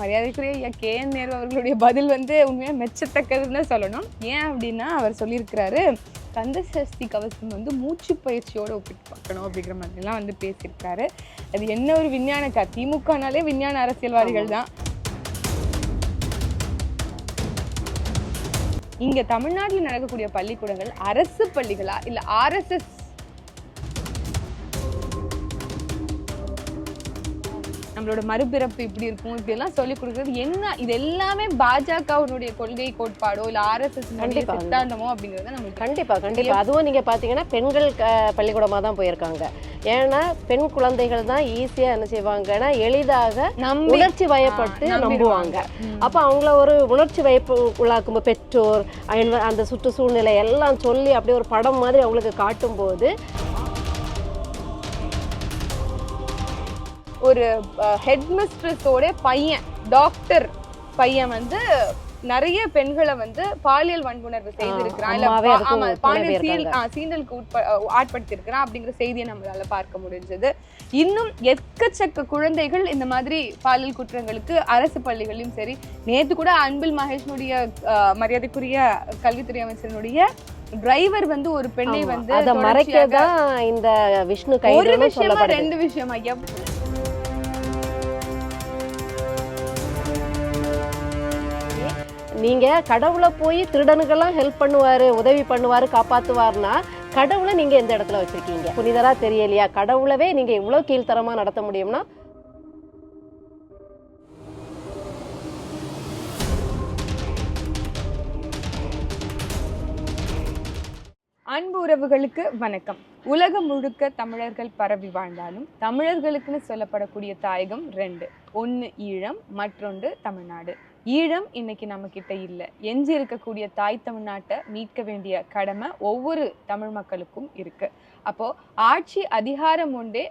மரியாதைக்குரிய ஐயா கே.என். நேரு அவர்களுடைய பதில் வந்து உண்மையாக மெச்சத்தக்கதுன்னு சொல்லணும். ஏன் அப்படின்னா அவர் சொல்லியிருக்கிறாரு, கந்த சஷ்டி கவசம் வந்து மூச்சு பயிற்சியோடு ஒப்பிட்டு பார்க்கணும் அப்படிங்கிற மாதிரிலாம் வந்து பேசியிருக்காரு. அது என்ன ஒரு விஞ்ஞானக்கா, திமுகனாலே விஞ்ஞான அரசியல்வாதிகள் தான். இங்க தமிழ்நாட்டில் நடக்கக்கூடிய பள்ளிக்கூடங்கள் அரசு பள்ளிகளா இல்ல RSS நம்மளோட மறுபிறப்பு இப்படி இருக்கும் இப்படி எல்லாம் சொல்லிக் கொடுக்குறது என்ன? இது எல்லாமே பாஜகவுடைய கொள்கை கோட்பாடோ இல்ல RSS சித்தாந்தமோ அப்படிங்கறத நமக்கு கண்டிப்பா அதுவும் நீங்க பாத்தீங்கன்னா பெண்கள் பள்ளிக்கூடமா தான் போயிருக்காங்க. ஏன்னா பெண் குழந்தைகள் தான் ஈஸியா என்ன செய்வாங்கன்னா எளிதாக உணர்ச்சி வயப்பட்டு நம்புவாங்க. அப்ப அவங்கள ஒரு உணர்ச்சி வயப்பு உள்ளாக்கும் பெற்றோர் அந்த சுற்று சூழ்நிலை எல்லாம் சொல்லி அப்படியே ஒரு படம் மாதிரி அவங்களுக்கு காட்டும் போது ஒரு ஹெட்மிஸ்ட்ரஸோட பையன் டாக்டர் பையன் வந்து நிறைய பெண்களை வந்து பாலியல் வன்புணர்வு செய்திருக்கிறான், சீண்டலுக்கு ஆட்படுத்தி இருக்கிறான் அப்படிங்கிற செய்தியை நம்மளால பார்க்க முடிஞ்சது. இன்னும் எக்கச்சக்க குழந்தைகள் இந்த மாதிரி பாலியல் குற்றங்களுக்கு அரசு பள்ளிகளிலும் சரி, நேற்று கூட அன்பில் மகேஷனுடைய மரியாதைக்குரிய கல்வித்துறை அமைச்சருடைய டிரைவர் வந்து ஒரு பெண்ணை வந்து அதை மறைக்கதான் இந்த விஷ்ணு ஒரு விஷயமா ரெண்டு விஷயமா நீங்க கடவுளை போய் திருடனுக்கெல்லாம் ஹெல்ப் பண்ணுவாரு, உதவி பண்ணுவாரு, காப்பாத்துவாருன்னா கடவுளை நீங்க எந்த இடத்துல வச்சிருக்கீங்க? புனிதரா தெரியலையா? கடவுளவே நீங்க இவ்வளவு கீழ்த்தரமா நடத்த முடியும்னா அன்பு உறவுகளுக்கு வணக்கம். உலகம் முழுக்க தமிழர்கள் பரவி வாழ்ந்தாலும் தமிழர்களுக்குன்னு சொல்லப்படக்கூடிய தாயகம் ரெண்டு. ஒன்று ஈழம், மற்றொன்று தமிழ்நாடு. ஈழம் இன்னைக்கு நம்ம கிட்ட இல்லை. எஞ்சி இருக்கக்கூடிய தாய் தமிழ்நாட்டை மீட்க வேண்டிய கடமை ஒவ்வொரு தமிழ் மக்களுக்கும் இருக்கு. அப்போ ஆட்சி அதிகாரம் உண்டே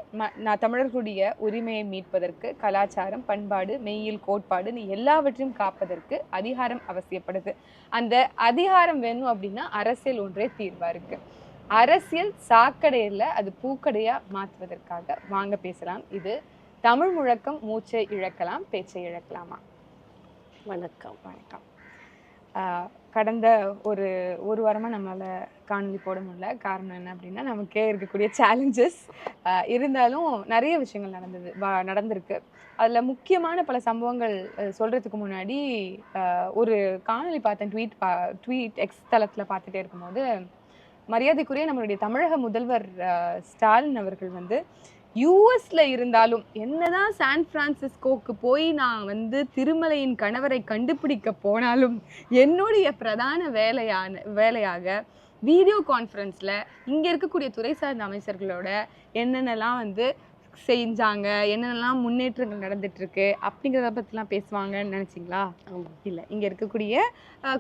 தமிழர்களுடைய உரிமையை மீட்பதற்கு கலாச்சாரம், பண்பாடு, மெய்யியல் கோட்பாடு எல்லாவற்றையும் காப்பதற்கு அதிகாரம் அவசியப்படுது. அந்த அதிகாரம் வேணும் அப்படின்னா அரசியல் ஒன்றே தீர்வா இருக்கு. அரசியல் சாக்கடையில் அது பூக்கடையா மாற்றுவதற்காக வாங்க பேசலாம். இது தமிழ் முழக்கம். மூச்சை இழக்கலாம், பேச்சை இழக்கலாமா? வணக்கம். கடந்த ஒரு வாரமாக நம்மளால் காணொலி போட முடியல. காரணம் என்ன அப்படின்னா நமக்கே இருக்கக்கூடிய சேலஞ்சஸ். இருந்தாலும் நிறைய விஷயங்கள் நடந்திருக்கு. அதில் முக்கியமான பல சம்பவங்கள் சொல்கிறதுக்கு முன்னாடி ஒரு காணொலி பார்த்தேன், ட்வீட் எக்ஸ் தளத்தில் பார்த்துட்டே இருக்கும்போது மரியாதைக்குரிய நம்மளுடைய தமிழக முதல்வர் ஸ்டாலின் அவர்கள் வந்து யூஎஸ்ல இருந்தாலும் என்னதான் சான் பிரான்சிஸ்கோக்கு போய் நான் வந்து திருமலையின் கணவரை கண்டுபிடிக்க போனாலும் என்னுடைய பிரதான வேலையாக வீடியோ கான்ஃபரன்ஸில் இங்கே இருக்கக்கூடிய துறை சார்ந்த அமைச்சர்களோட என்னென்னலாம் வந்து செஞ்சாங்க, என்னென்னலாம் முன்னேற்றங்கள் நடந்துட்டு இருக்கு அப்படிங்கிறத பற்றிலாம் பேசுவாங்கன்னு நினச்சிங்களா? இல்லை, இங்கே இருக்கக்கூடிய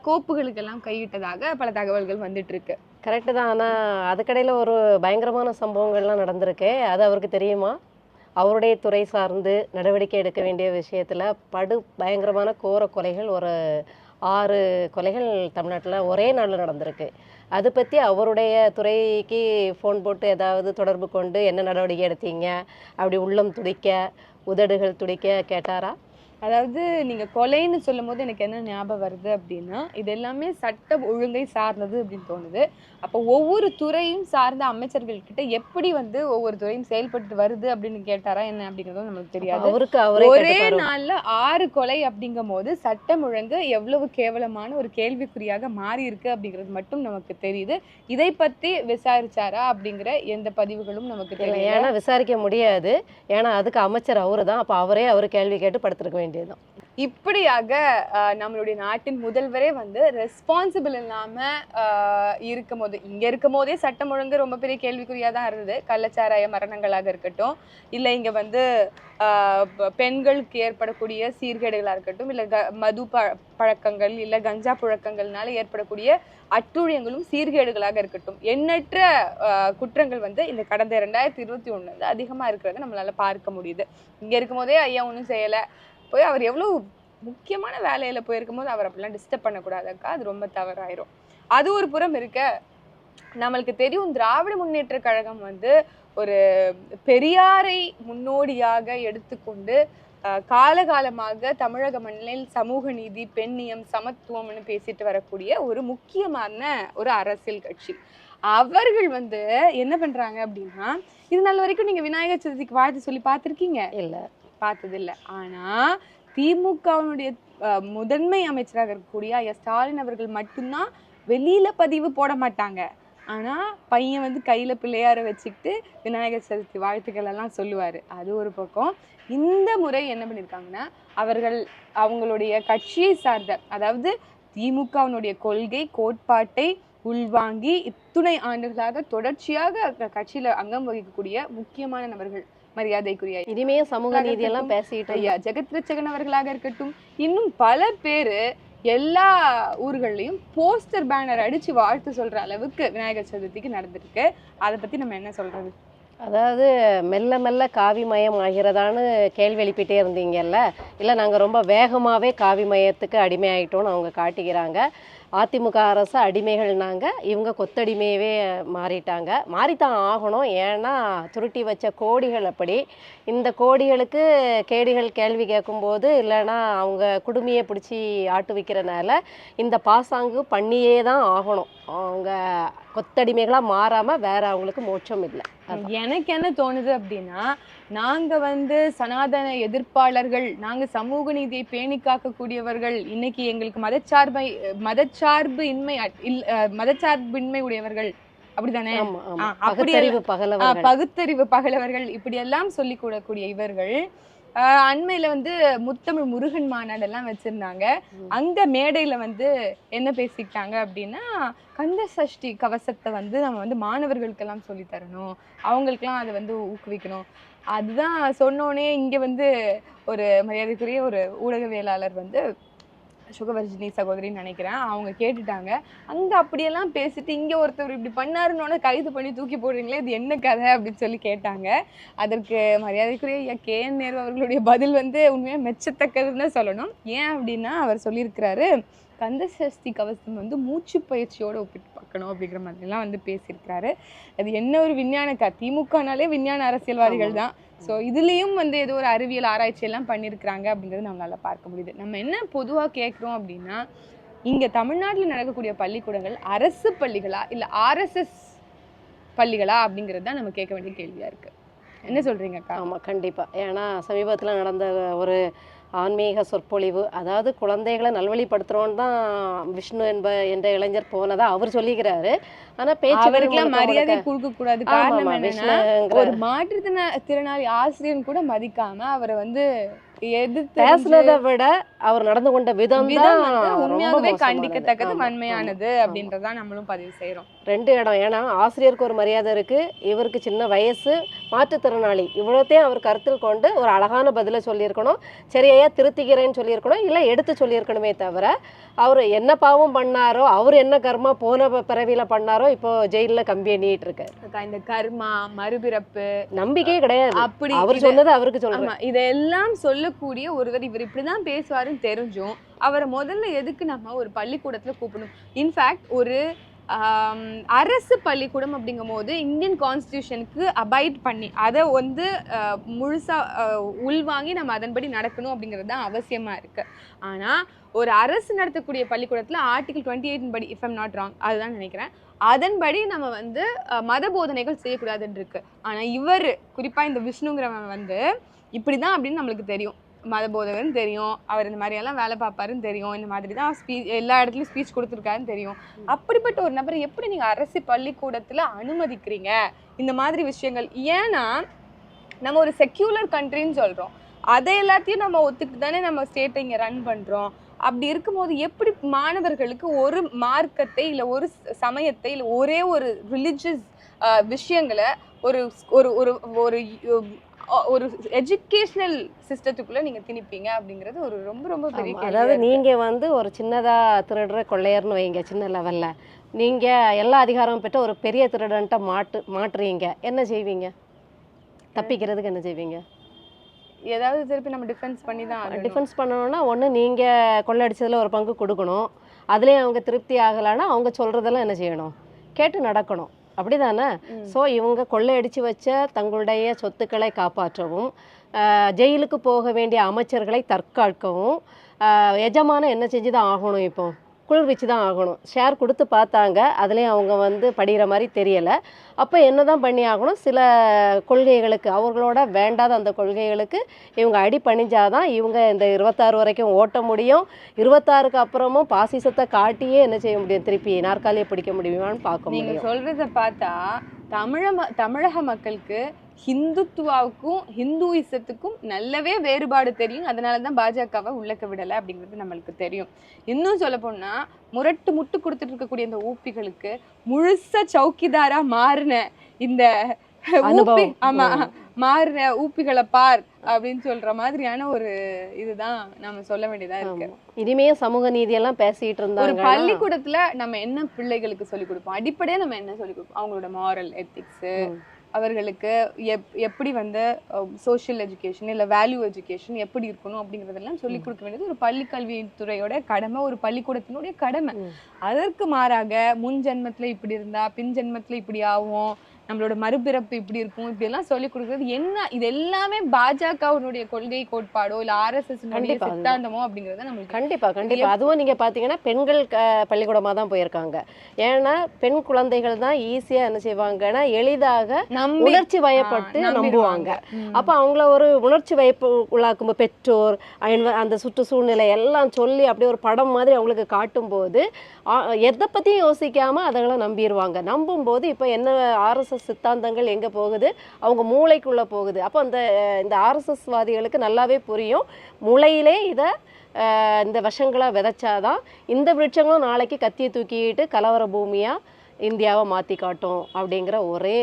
கோப்புகளுக்கெல்லாம் கையிட்டதாக பல தகவல்கள் வந்துட்டு இருக்கு. கரெக்டு தான். ஆனால் அதுக்கடையில் ஒரு பயங்கரமான சம்பவங்கள்லாம் நடந்திருக்கு. அது அவருக்கு தெரியுமா? அவருடைய துறை சார்ந்து நடவடிக்கை எடுக்க வேண்டிய விஷயத்தில் பயங்கரமான கோர கொலைகள், ஒரு 6 கொலைகள் தமிழ்நாட்டில் ஒரே நாளில் நடந்திருக்கு. அதை பற்றி அவருடைய துறைக்கு ஃபோன் போட்டு ஏதாவது தொடர்பு கொண்டு என்ன நடவடிக்கை எடுத்தீங்க, அப்படி உள்ளம் துடிக்க உதடுகள் துடிக்க கேட்டாரா? அதாவது நீங்கள் கொலைன்னு சொல்லும் போது எனக்கு என்ன ஞாபகம் வருது அப்படின்னா, இது எல்லாமே சட்ட ஒழுங்கை சார்ந்தது அப்படின்னு தோணுது. அப்போ ஒவ்வொரு துறையும் சார்ந்த அமைச்சர்கள்கிட்ட எப்படி வந்து ஒவ்வொரு துறையும் செயல்பட்டு வருது அப்படின்னு கேட்டாரா என்ன அப்படிங்கிறதும் நமக்கு தெரியாது. ஒரே நாள்ல 6 கொலை அப்படிங்கும் போது சட்டம் ஒழுங்கு எவ்வளவு கேவலமான ஒரு கேள்விக்குறியாக மாறி இருக்கு அப்படிங்கிறது மட்டும் நமக்கு தெரியுது. இதை பற்றி விசாரிச்சாரா அப்படிங்கிற எந்த பதிவுகளும் நமக்கு தெரியல. ஏன்னா விசாரிக்க முடியாது. ஏன்னா அதுக்கு அமைச்சர் அவரு தான். அப்போ அவரு கேள்வி கேட்டு படுத்திருக்க வேண்டியது. இப்படியாக நம்மளுடைய நாட்டின் முதல்வரே வந்து ரெஸ்பான்சிபிள் இல்லாம இருக்கும் போது, இங்க இருக்கும் போதே சட்டம் ஒழுங்கு ரொம்ப பெரிய கேள்விக்குறியா தான் இருந்தது. கள்ளச்சாராய மரணங்களாக இருக்கட்டும், இல்லை இங்க வந்து பெண்களுக்கு ஏற்படக்கூடிய சீர்கேடுகளாக இருக்கட்டும், இல்லை மது பழக்கங்கள் இல்லை கஞ்சா புழக்கங்கள்னால ஏற்படக்கூடிய அட்டூழியங்களும் சீர்கேடுகளாக இருக்கட்டும், எண்ணற்ற குற்றங்கள் வந்து இந்த கடந்த 2021 அதிகமாக இருக்கிறத நம்மளால பார்க்க முடியுது. இங்க இருக்கும் போதே ஐயா ஒன்றும் செய்யலை, போய் அவர் எவ்வளோ முக்கியமான வேலையில் போயிருக்கும் போது அவர் அப்படிலாம் டிஸ்டர்ப் பண்ணக்கூடாதுக்கா, அது ரொம்ப தவறாயிரும். அது ஒரு புறம் இருக்க, நம்மளுக்கு தெரியும் திராவிட முன்னேற்ற கழகம் வந்து ஒரு பெரியாரை முன்னோடியாக எடுத்துக்கொண்டு காலகாலமாக தமிழக மண்ணில் சமூக நீதி, பெண்ணியம், சமத்துவம்னு பேசிட்டு வரக்கூடிய ஒரு முக்கியமான ஒரு அரசியல் கட்சி. அவர்கள் வந்து என்ன பண்றாங்க அப்படின்னா, இது நாள் வரைக்கும் நீங்க விநாயகர் சதுர்த்திக்கு வாழ்த்து சொல்லி பார்த்திருக்கீங்க? இல்ல. பார்த்தது இல்ல. ஆனா திமுகவினுடைய முதன்மை அமைச்சராக இருக்கக்கூடிய ஐயா ஸ்டாலின் அவர்கள் மட்டும்தான் வெளியில பதிவு போட மாட்டாங்க. ஆனா பையன் வந்து கையில பிள்ளையார வச்சுக்கிட்டு விநாயகர் சதுர்த்தி வாழ்த்துக்கள் எல்லாம் சொல்லுவாரு. அது ஒரு பக்கம். இந்த முறை என்ன பண்ணியிருக்காங்கன்னா, அவங்களுடைய கட்சியை சார்ந்த, அதாவது திமுகவினுடைய கொள்கை கோட்பாட்டை உள்வாங்கி இத்துணை ஆண்டுகளாக தொடர்ச்சியாக கட்சியில அங்கம் வகிக்கக்கூடிய முக்கியமான நபர்கள், மரியாதைக்குரிய இனிமே சமூக நீதியெல்லாம் பேசிட்டு ஐயா ஜெகத் ரட்சகன் அவர்களாக இருக்கட்டும், இன்னும் பல பேரு எல்லா ஊர்கள்லயும் போஸ்டர் பேனர் அடிச்சு வாழ்த்து சொல்ற அளவுக்கு விநாயகர் சதுர்த்திக்கு நடந்திருக்கு. அதை பத்தி நம்ம என்ன சொல்றது? அதாவது மெல்ல மெல்ல காவிமயம் ஆகிறதான்னு கேள்வி எழுப்பிட்டே இருந்தீங்கல்ல. இல்லை, நாங்கள் ரொம்ப வேகமாகவே காவிமயத்துக்கு அடிமையாயிட்டோம்னு அவங்க காட்டிக்கிறாங்க. அதிமுக அரசு அடிமைகள்னாங்க, இவங்க கொத்தடிமையவே மாறிட்டாங்க. மாறித்தான் ஆகணும். ஏன்னா சுருட்டி வச்ச கோடிகள் அப்படி. இந்த கோடிகளுக்கு கேடிகள் கேள்வி கேட்கும்போது, இல்லைன்னா அவங்க குடுமையை பிடிச்சி ஆட்டு வைக்கிறனால இந்த பாசாங்கு பண்ணியே தான் ஆகணும். அவங்க கொத்தடிமைகளாக மாறாமல் வேற அவங்களுக்கு மோட்சம் இல்லை. எனக்கு என்ன தோணுது அப்படின்னா, நாங்க வந்து சனாதன எதிர்ப்பாளர்கள், நாங்க சமூக நீதியை பேணி காக்கக்கூடியவர்கள், இன்னைக்கு எங்களுக்கு மதச்சார்பின்மை உடையவர்கள், அப்படித்தானே? பகுத்தறிவு பகலவர்கள் இப்படி எல்லாம் சொல்லி கூடக்கூடிய இவர்கள் அண்மையில வந்து முத்தமிழ் முருகன் மாநாடு எல்லாம் வச்சிருந்தாங்க. அங்க மேடையில வந்து என்ன பேசிக்கிட்டாங்க அப்படின்னா, கந்த சஷ்டி கவசத்தை வந்து நம்ம வந்து மாணவர்களுக்கெல்லாம் சொல்லி தரணும், அவங்களுக்கெல்லாம் அதை வந்து ஊக்குவிக்கணும். அதுதான் சொன்னோடனே இங்க வந்து ஒரு மரியாதைக்குரிய ஒரு ஊடகவியலாளர் வந்து சுகவர்ஜினி சகோதரின்னு நினைக்கிறேன், அவங்க கேட்டுட்டாங்க. அங்க அப்படியெல்லாம் பேசிட்டு இங்க ஒருத்தர் இப்படி பண்ணாருன்னு கைது பண்ணி தூக்கி போடுறீங்களே, இது என்ன கதை அப்படின்னு சொல்லி கேட்டாங்க. அதற்கு மரியாதைக்குரிய KN நேரு அவர்களுடைய பதில் வந்து உண்மையாக மெச்சத்தக்கதுன்னு தான் சொல்லணும். ஏன் அப்படின்னா, அவர் சொல்லியிருக்கிறாரு, கந்த சஷ்டி கவசம் வந்து மூச்சு பயிற்சியோட ஒப்பிட்டு பார்க்கணும் அப்படிங்கிற மாதிரிலாம் வந்து பேசியிருக்கிறாரு. அது என்ன ஒரு விஞ்ஞான திமுகனாலே விஞ்ஞான அரசியல்வாதிகள் தான். ஸோ இதுலேயும் வந்து ஏதோ ஒரு அறிவியல் ஆராய்ச்சி எல்லாம் பண்ணியிருக்கிறாங்க அப்படிங்கிறது நம்மளால பார்க்க முடியுது. நம்ம என்ன பொதுவாக கேட்குறோம் அப்படின்னா, இங்கே தமிழ்நாட்டில் நடக்கக்கூடிய பள்ளிக்கூடங்கள் அரசு பள்ளிகளா இல்லை RSS பள்ளிகளா அப்படிங்கிறது தான் நம்ம கேட்க வேண்டிய கேள்வியாக இருக்குது. என்ன சொல்கிறீங்க அக்கா? ஆமாம், கண்டிப்பாக. ஏன்னா சமீபத்தில் நடந்த ஒரு ஆன்மீக சொற்பொழிவு, அதாவது குழந்தைகளை நல்வழிப்படுத்துறோன்னு தான் விஷ்ணு என்ற இளைஞர் போனதா அவர் சொல்லிக்கிறாரு. ஆனா பேச்சுக்கெல்லாம் மரியாதை கொடுக்க கூடாது. காரணம் என்னன்னா, ஒரு மாற்றுத்திறனாளி ஆசிரியன் கூட மதிக்காம அவரை வந்து எதிர்த்து பேசுனதை விட அவர் நடந்து கொண்ட விதம் உண்மையாகவே கண்டிக்கத்தக்கது, வன்மையானது அப்படின்றதான் நம்மளும் பதிவு செய்யறோம். ரெண்டு இடம். ஏன்னா ஆசிரியருக்கு ஒரு மரியாதை இருக்கு, இவருக்கு சின்ன வயசு, மாற்றுத்திறனாளி, இவ்வளோத்தையும் அவர் கருத்தில் கொண்டு ஒரு அழகான பதிலை சொல்லியிருக்கணும். சரியா திருத்திக்கிறேன்னு சொல்லியிருக்கணும், இல்லை எடுத்து சொல்லியிருக்கணுமே தவிர அவர் என்ன பாவம் பண்ணாரோ, அவர் என்ன கர்மா போன பிறவியில பண்ணாரோ இப்போ ஜெயிலில் கம்பி எண்ணிட்டு இருக்காரு. இந்த கர்மா, மறுபிறப்பு நம்பிக்கையே கிடையாது. அப்படி அவர் சொன்னது அவருக்கு சொல்றேன். இதெல்லாம் சொல்லக்கூடிய ஒருவர் இவர் இப்படிதான் பேசுவாருன்னு தெரிஞ்சும் அவரை முதல்ல எதுக்கு நம்ம ஒரு பள்ளிக்கூடத்துல கூப்பிடணும்? இன்ஃபேக்ட் ஒரு அரசு பள்ளிக்கூடம் அப்படிங்கும் போது இந்தியன் கான்ஸ்டியூஷனுக்கு அபைட் பண்ணி அதை வந்து முழுசா உள்வாங்கி நம்ம அதன்படி நடக்கணும் அப்படிங்கிறது தான் அவசியமா இருக்கு. ஆனா ஒரு அரசு நடத்தக்கூடிய பள்ளிக்கூடத்துல ஆர்டிகல் 28 படி, இஃப் ஐம் நாட் ராங், அதுதான் நினைக்கிறேன், அதன்படி நம்ம வந்து மத போதனைகள் செய்யக்கூடாதுன்னு இருக்கு. ஆனா இவர் குறிப்பா இந்த விஷ்ணுங்கிறவன் வந்து இப்படிதான் அப்படின்னு நம்மளுக்கு தெரியும், மத போதகர்னு தெரியும், அவர் இந்த மாதிரி எல்லாம் வேலை பார்ப்பாருன்னு தெரியும், இந்த மாதிரி தான் எல்லா இடத்துலையும் ஸ்பீச் கொடுத்துருக்காருன்னு தெரியும். அப்படிப்பட்ட ஒரு நபரை எப்படி நீங்க அரசு பள்ளிக்கூடத்துல அனுமதிக்கிறீங்க இந்த மாதிரி விஷயங்கள்? ஏன்னா நம்ம ஒரு செக்யூலர் கண்ட்ரின்னு சொல்றோம், அதை எல்லாத்தையும் நம்ம ஒத்துக்கிட்டு தானே நம்ம ஸ்டேட்டை இங்க ரன் பண்றோம். அப்படி இருக்கும்போது எப்படி மாணவர்களுக்கு ஒரு மார்க்கத்தை இல்லை ஒரு சமயத்தை இல்லை ஒரே ஒரு ரிலிஜியஸ் விஷயங்களை ஒரு ஒரு ஒரு ஒரு எஜுகேஷனல் சிஸ்டத்துக்குள்ள நீங்க திணிப்பீங்க அப்படிங்கிறது ஒரு ரொம்ப ரொம்ப பெரிய கேள்வி. அதாவது நீங்க வந்து ஒரு சின்னதா திருடுற கொள்ளையர்னு வைங்க, சின்ன லெவல்ல நீங்க எல்லா அதிகாரமும் பெற்ற ஒரு பெரிய திருடன்ட்ட மாட்டுறீங்க, என்ன செய்வீங்க? தப்பிக்கிறதுக்கு என்ன செய்வீங்க? ஏதாவது திருப்பி நம்ம டிஃபென்ஸ் பண்ணி தான் டிஃபென்ஸ் பண்ணணும்னா, ஒன்று நீங்கள் கொள்ளடிச்சதில் ஒரு பங்கு கொடுக்கணும், அதுலேயும் அவங்க திருப்தி ஆகலைன்னா அவங்க சொல்கிறதெல்லாம் என்ன செய்யணும்? கேட்டு நடக்கணும், அப்படிதானே? ஸோ இவங்க கொள்ளையடிச்சு வச்ச தங்களுடைய சொத்துக்களை காப்பாற்றவும், ஜெயிலுக்கு போக வேண்டிய அமைச்சர்களை தற்காக்கவும் எஜமானம் என்ன செஞ்சு தான் ஆகணும், இப்போ குளிர்விச்சு தான் ஆகணும். ஷேர் கொடுத்து பார்த்தாங்க, அதுலேயும் அவங்க வந்து படிகிற மாதிரி தெரியலை. அப்போ என்ன தான் பண்ணி ஆகணும், சில கொள்கைகளுக்கு அவர்களோட வேண்டாத அந்த கொள்கைகளுக்கு இவங்க அடி பணிஞ்சாதான் இவங்க இந்த 26 வரைக்கும் ஓட்ட முடியும். 26க்கு அப்புறமும் பாசிசத்தை காட்டியே என்ன செய்ய முடியும், திருப்பி நாற்காலியை பிடிக்க முடியுமான்னு பார்க்க முடியும். நீங்க சொல்றத பார்த்தா தமிழக மக்களுக்கு ஹிந்துத்துவாவுக்கும் ஹிந்துயிசத்துக்கும் நல்லாவே வேறுபாடு தெரியும். அதனாலதான் பாஜகவை உள்ளக்க விடலை அப்படிங்கிறது நம்மளுக்கு தெரியும். இன்னும் சொல்ல போனா முட்டு கொடுத்துட்டு இருக்கக்கூடிய இந்த ஊப்பிகளுக்கு முழுசா சௌக்கிதாரா மாறின இந்த மாறின ஊப்பிகளை பார் அப்படின்னு சொல்ற மாதிரியான ஒரு இதுதான் நம்ம சொல்ல வேண்டியதா இருக்கு. இனிமே சமூக நீதியெல்லாம் பேசிட்டு இருந்தாங்க. ஒரு பள்ளிக்கூடத்துல நம்ம என்ன பிள்ளைகளுக்கு சொல்லிக் கொடுப்போம், அடிப்படையா நம்ம என்ன சொல்லிக் கொடுப்போம், அவங்களோட மாரல் எத்திக்ஸ், அவர்களுக்கு எப்படி வந்து சோஷியல் எஜுகேஷன் இல்லை வேல்யூ எஜுகேஷன் எப்படி இருக்கணும் அப்படிங்கிறதெல்லாம் சொல்லிக் கொடுக்க வேண்டியது ஒரு பள்ளி கல்வித்துறையோட கடமை, ஒரு பள்ளிக்கூடத்தினுடைய கடமை. அதற்கு மாறாக முன் ஜென்மத்துல இப்படி இருந்தா பின் ஜென்மத்துல இப்படி ஆகும், நம்மளோட மறுபிறப்பு இப்படி இருக்கும், இப்படி எல்லாம் சொல்லிக் கொடுக்குறது என்ன, இது எல்லாமே பாஜகவுடைய கொள்கை கோட்பாடோ இல்ல RSS சித்தாந்தமோ அப்படிங்கறத நம்மளுக்கு கண்டிப்பா அதுவும் நீங்க பாத்தீங்கன்னா பெண்கள் பள்ளிக்கூடமா தான் போயிருக்காங்க. ஏன்னா பெண் குழந்தைகள் தான் ஈஸியா என்ன செய்வாங்கன்னா எளிதாக உணர்ச்சி வயப்பட்டு நம்புவாங்க. அப்ப அவங்கள ஒரு உணர்ச்சி வயப்பு உள்ளாக்கும் பெற்றோர் அந்த சுற்றுச்சூழ்நிலை எல்லாம் சொல்லி அப்படியே ஒரு படம் மாதிரி அவங்களுக்கு காட்டும் போது எதை பத்தியும் யோசிக்காம அதெல்லாம் நம்பிடுவாங்க. நம்பும் போது இப்ப என்ன RSS சித்தாந்தங்கள் எங்க போகுது, அவங்க மூளைக்குள்ள போகுது. அப்போ இந்த RSS வாதிகளுக்கு நல்லாவே புரியும், மூளையிலே இதை இந்த விஷங்களை விதைச்சாதான் இந்த விருட்சங்களும் நாளைக்கு கத்தியை தூக்கிட்டு கலவர பூமியா இந்தியாவை மாத்தி காட்டும் அப்படிங்கிற ஒரே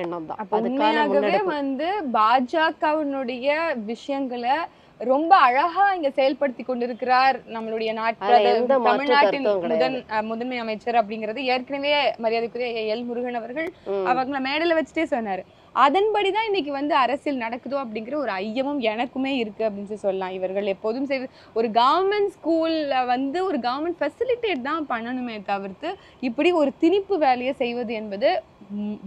எண்ணம் தான். அதுக்காகவே வந்து பாஜகவினுடைய விஷயங்களை ரொம்ப அழகா இங்க செயல்படுத்தி கொண்டிருக்கிறார் நம்மளுடைய தமிழ்நாட்டின் முதன்மை அமைச்சர் அப்படிங்கறது ஏற்கனவே மரியாதைக்குரிய எல் முருகன் அவர்கள் அவங்கள மேடையில வச்சுட்டே சொன்னாரு. அதன்படிதான் இன்னைக்கு வந்து அரசியல் நடக்குதோ அப்படிங்கிற ஒரு ஐயமும் எனக்குமே இருக்கு அப்படின்னு சொல்லலாம். இவர்கள் எப்போதும் ஒரு கவர்மெண்ட் ஸ்கூல்ல வந்து ஒரு கவர்மெண்ட் ஃபெசிலிட்டேட் தான் பண்ணணுமே தவிர்த்து இப்படி ஒரு திணிப்பு வேலையை செய்வது என்பது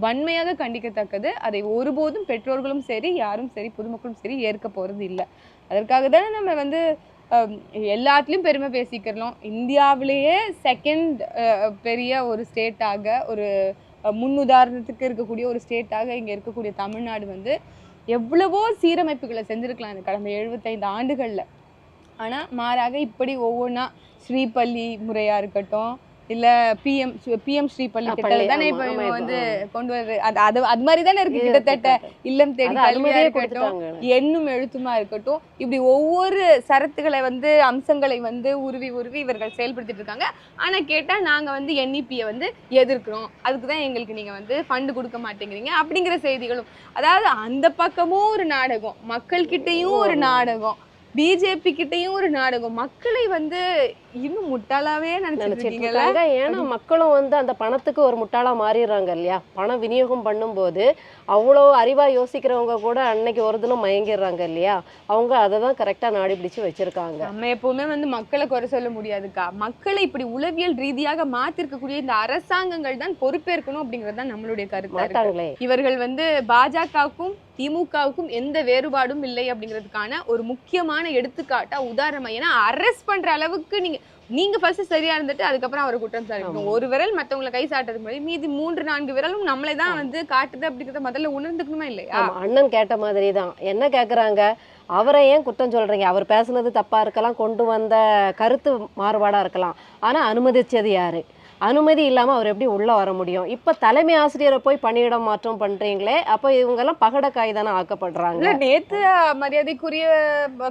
வன்மையாக கண்டிக்கத்தக்கது. அதை ஒருபோதும் பெற்றோர்களும் சரி யாரும் சரி பொதுமக்களும் சரி ஏற்க போறது இல்லை. அதற்காக தானே நம்ம வந்து எல்லாத்துலயும் பெருமை பேசிக்கிறோம். இந்தியாவிலேயே செகண்ட் பெரிய ஒரு ஸ்டேட்டாக, ஒரு முன்னுதாரணத்துக்கு இருக்கக்கூடிய ஒரு ஸ்டேட்டாக இங்க இருக்கக்கூடிய தமிழ்நாடு வந்து எவ்வளவோ சீரமைப்புகளை செஞ்சிருக்கலாம் இந்த கடந்த 75 ஆண்டுகள்ல. ஆனா மாறாக இப்படி ஒவ்வொன்றா ஸ்ரீபள்ளி முறையா இருக்கட்டும், இல்ல பிஎம் ஸ்ரீபள்ளி திட்டம் தானே இப்ப வந்து கொண்டு வருது. அது மாதிரி தானே இருக்கு கிட்டத்தட்ட. இல்லம் தேடி கல்வியா இருக்கட்டும், எண்ணும் எழுத்துமா இருக்கட்டும், இப்படி ஒவ்வொரு சரத்துகளை வந்து அம்சங்களை வந்து உருவி இவர்கள் செயல்படுத்திட்டு இருக்காங்க. ஆனா கேட்டா நாங்க வந்து NEP-யை வந்து எதிர்க்கிறோம், அதுக்குதான் எங்களுக்கு நீங்க வந்து ஃபண்டு கொடுக்க மாட்டேங்கிறீங்க அப்படிங்கிற செய்திகளும். அதாவது அந்த பக்கமும் ஒரு நாடகம், மக்கள் கிட்டையும் ஒரு நாடகம், பிஜேபி கிட்டையும் ஒரு நாடகம். மக்களை வந்து இன்னும் முட்டாளாவே நினைச்சிருக்கீங்களா? ஏன்னா மக்களும் வந்து அந்த பணத்துக்கு ஒரு முட்டாளா மாறிடுறாங்க இல்லையா. பணம் விநியோகம் பண்ணும்போது அவ்வளோ அறிவா யோசிக்கிறவங்க கூட அன்னைக்கு ஒரு தினம் மயங்கிடுறாங்க இல்லையா. அவங்க அதை தான் கரெக்டா நாடி பிடிச்சு வச்சிருக்காங்க. நம்ம எப்பவுமே வந்து மக்களை குறை சொல்ல முடியாதுக்கா. மக்களை இப்படி உளவியல் ரீதியாக மாத்திருக்கக்கூடிய இந்த அரசாங்கங்கள் தான் பொறுப்பேற்கணும் அப்படிங்கிறது தான் நம்மளுடைய கருத்து. இவர்கள் வந்து பாஜகவுக்கும் திமுகவுக்கும் எந்த வேறுபாடும் இல்லை அப்படிங்கிறதுக்கான ஒரு முக்கியமான எடுத்துக்காட்டா உதாரணமா. ஏன்னா அரெஸ்ட் பண்ற அளவுக்கு நீங்க ஃபர்ஸ்ட் சரியா இருந்துட்டு அதுக்கப்புறம் அவர் குற்றம் சாட்டணும். ஒரு விரல் மத்தவங்களை கை சாட்டுறது மாதிரி மீதி 3-4 விரலும் நம்மளே தான் வந்து காட்டுது அப்படிங்கறத முதல்ல உணர்ந்துக்கணுமா இல்லையா? அண்ணன் கேட்ட மாதிரி தான். என்ன கேக்குறாங்க, அவரை ஏன் குற்றம் சொல்றீங்க, அவர் பேசுனது தப்பா இருக்கலாம், கொண்டு வந்த கருத்து மாறுபாடா இருக்கலாம், ஆனா அனுமதிச்சது யாரு, அனுமதி இல்லாம அவர் எப்படி உள்ள வர முடியும்? இப்ப தலைமை ஆசிரியரை போய் பணியிடம் மாற்றம் பண்றீங்களே, அப்ப இவங்க எல்லாம் பகடக்காய் தானே ஆக்கப்படுறாங்க. நேத்து மரியாதைக்குரிய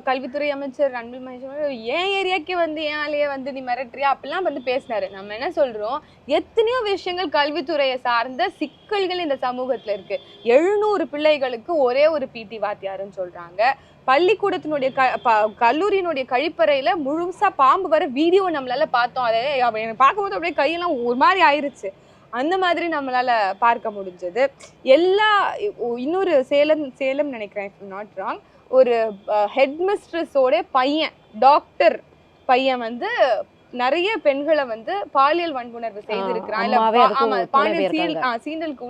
கல்வித்துறை அமைச்சர் அன்பில் மகேஷ் ஏன் ஏரியாக்கு வந்து ஏன் ஆலையே வந்து நீ மிரட்டுறியா அப்படிலாம் வந்து பேசினாரு. நம்ம என்ன சொல்றோம், எத்தனையோ விஷயங்கள் கல்வித்துறையை சார்ந்த சிக்கல்கள் இந்த சமூகத்துல இருக்கு. 700 பிள்ளைகளுக்கு ஒரே ஒரு PT வாத்தியாருன்னு சொல்றாங்க. பள்ளிக்கூடத்தினுடைய கல்லூரியினுடைய கழிப்பறையில முழுசா பாம்பு வர வீடியோ நம்மளால பார்த்தோம். அதை எனக்கு பார்க்கும்போது அப்படியே கையெல்லாம் ஒரு மாதிரி ஆயிருச்சு. அந்த மாதிரி நம்மளால பார்க்க முடிஞ்சது. இன்னொரு சேலம் நினைக்கிறேன், நாட் ராங், ஒரு ஹெட் மிஸ்ட்ரஸோட பையன், டாக்டர் பையன் வந்து நிறைய பெண்களை வந்து பாலியல் வன்புணர்வு செய்திருக்கிறான், இல்ல அம்மாவே அதுக்கு ஆமா, துணை பாலியல் போயிருக்காங்க. சீண்டலுக்கு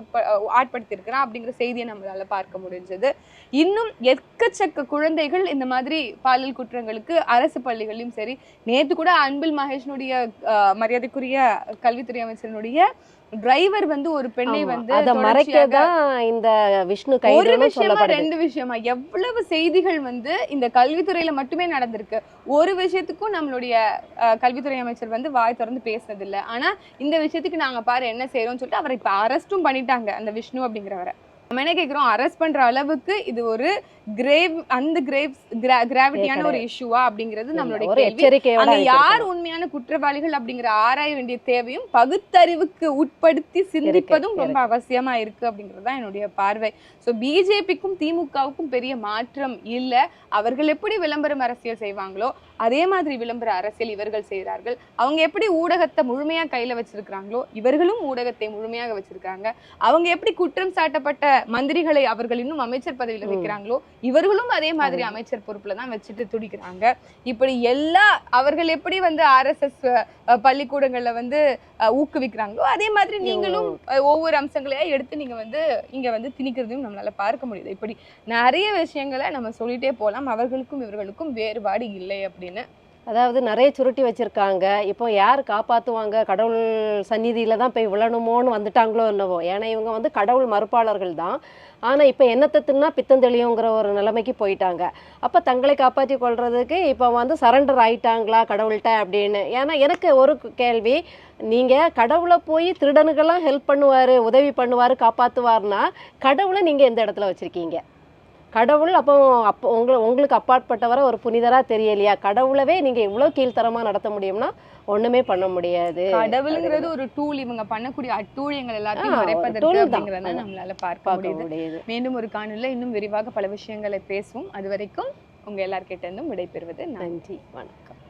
ஆட்படுத்தி இருக்கிறான் அப்படிங்கிற செய்தியை நம்மளால பார்க்க முடிஞ்சது. இன்னும் எக்கச்சக்க குழந்தைகள் இந்த மாதிரி பாலியல் குற்றங்களுக்கு அரசு பள்ளிகளிலும் சரி, நேத்து கூட அன்பில் மகேஷனுடைய மரியாதைக்குரிய கல்வித்துறை அமைச்சரனுடைய டிரைவர் வந்து ஒரு பெண்ணை ஆமா, வந்து அத தொடர்ச்சியாக மறைக்கதான் இந்த விஷ்ணு ஒரு கைதுன்னு விஷயமா சொல்லப்படுது. 2 விஷயமா எவ்வளவு செய்திகள் வந்து இந்த கல்வித்துறையில மட்டுமே நடந்திருக்கு. ஒரு விஷயத்துக்கும் நம்மளுடைய கல்வித்துறை அமைச்சர் வந்து வாய் திறந்து பேசுனது இல்ல. ஆனா இந்த விஷயத்துக்கு நாங்க பாரு என்ன செய்யறோம்னு சொல்லிட்டு அவரை இப்ப அரெஸ்டும் பண்ணிட்டாங்க, அந்த விஷ்ணு அப்படிங்கிறவரை. நம்ம என்ன கேக்குறோம், அரெஸ்ட் பண்ற அளவுக்கு இது ஒரு கிராவிட்டியான ஒரு இஷ்யூவா அப்படிங்கிறது நம்மளுடைய ஒரு கேள்வி. எச்சரிக்கையோட அங்க யார் அனுப்பியிருக்கணும். உண்மையான குற்றவாளிகள் அப்படிங்கிற ஆராய வேண்டிய தேவையும் பகுத்தறிவுக்கு உட்படுத்தி சிந்திப்பதும் ரொம்ப அவசியமா இருக்கு அப்படிங்கிறது தான் என்னுடைய பார்வை. ஸோ பிஜேபிக்கும் திமுகவுக்கும் பெரிய மாற்றம் இல்ல. அவர்கள் எப்படி விளம்பரம் அரசியல் செய்வாங்களோ அதே மாதிரி விளம்பர அரசியல் இவர்கள் செய்கிறார்கள். அவங்க எப்படி ஊடகத்தை முழுமையா கையில வச்சிருக்கிறாங்களோ இவர்களும் ஊடகத்தை முழுமையாக வச்சிருக்காங்க. அவங்க எப்படி குற்றம் சாட்டப்பட்ட மந்திரிகளை அவர்கள் இன்னும் அமைச்சர் பதவியில வைக்கிறாங்களோ இவர்களும் அதே மாதிரி அமைச்சர் பொறுப்புல தான் வச்சுட்டு துடிக்கிறாங்க. இப்படி எல்லா அவர்கள் எப்படி வந்து RSS பள்ளிக்கூடங்கள்ல வந்து ஊக்குவிக்கிறாங்களோ அதே மாதிரி நீங்களும் ஒவ்வொரு அம்சங்களையா எடுத்து நீங்க வந்து இங்க வந்து திணிக்கிறதையும் நம்மளால பார்க்க முடியுது. இப்படி நிறைய விஷயங்களை நம்ம சொல்லிட்டே போலாம். அவர்களுக்கும் இவர்களுக்கும் வேறுபாடு இல்லை அப்படின்னு. அதாவது நிறைய சுருட்டி வச்சிருக்காங்க. இப்போ யார் காப்பாத்துவாங்க, கடவுள் சந்நிதியில தான் போய் விழணுமோன்னு வந்துட்டாங்களோ என்னவோ. ஏன்னா இவங்க வந்து கடவுள் மறுப்பாளர்கள் தான். ஆனா இப்போ என்னத்தை தின்னா பித்தம் தெளியுங்கிற ஒரு நிலைமைக்கு போயிட்டாங்க. அப்ப தங்களை காப்பாற்றி கொள்றதுக்கு இப்போ வந்து சரண்டர் ஆயிட்டாங்களா கடவுள்கிட்ட அப்படின்னு. ஏன்னா எனக்கு ஒரு கேள்வி, நீங்க கடவுளை போய் திருடனுக்கெல்லாம் ஹெல்ப் பண்ணுவாரு, உதவி பண்ணுவாரு, காப்பாத்துவாருன்னா கடவுளை நீங்க எந்த இடத்துல வச்சிருக்கீங்க? கடவுள் அப்போ உங்களுக்கு அப்பாற்பட்டவரை ஒரு புனிதரா தெரியலையா? கடவுளவே நீங்க இவ்வளவு கீழ்த்தரமா நடத்த முடியும்னா ஒண்ணுமே பண்ண முடியாது. கடவுளுங்கிறது ஒரு டூல். இவங்க பண்ணக்கூடிய அட்டூழியங்கள் எல்லாத்தையும் மறைப்பதற்கு அப்படிங்கறத நம்மளால பார்க்க முடியுது. மீண்டும் ஒரு காணொளியில இன்னும் விரிவாக பல விஷயங்களை பேசுவோம். அது வரைக்கும் உங்க எல்லார்கிட்ட இருந்தும் விடைபெறுவது நன்றி, வணக்கம்.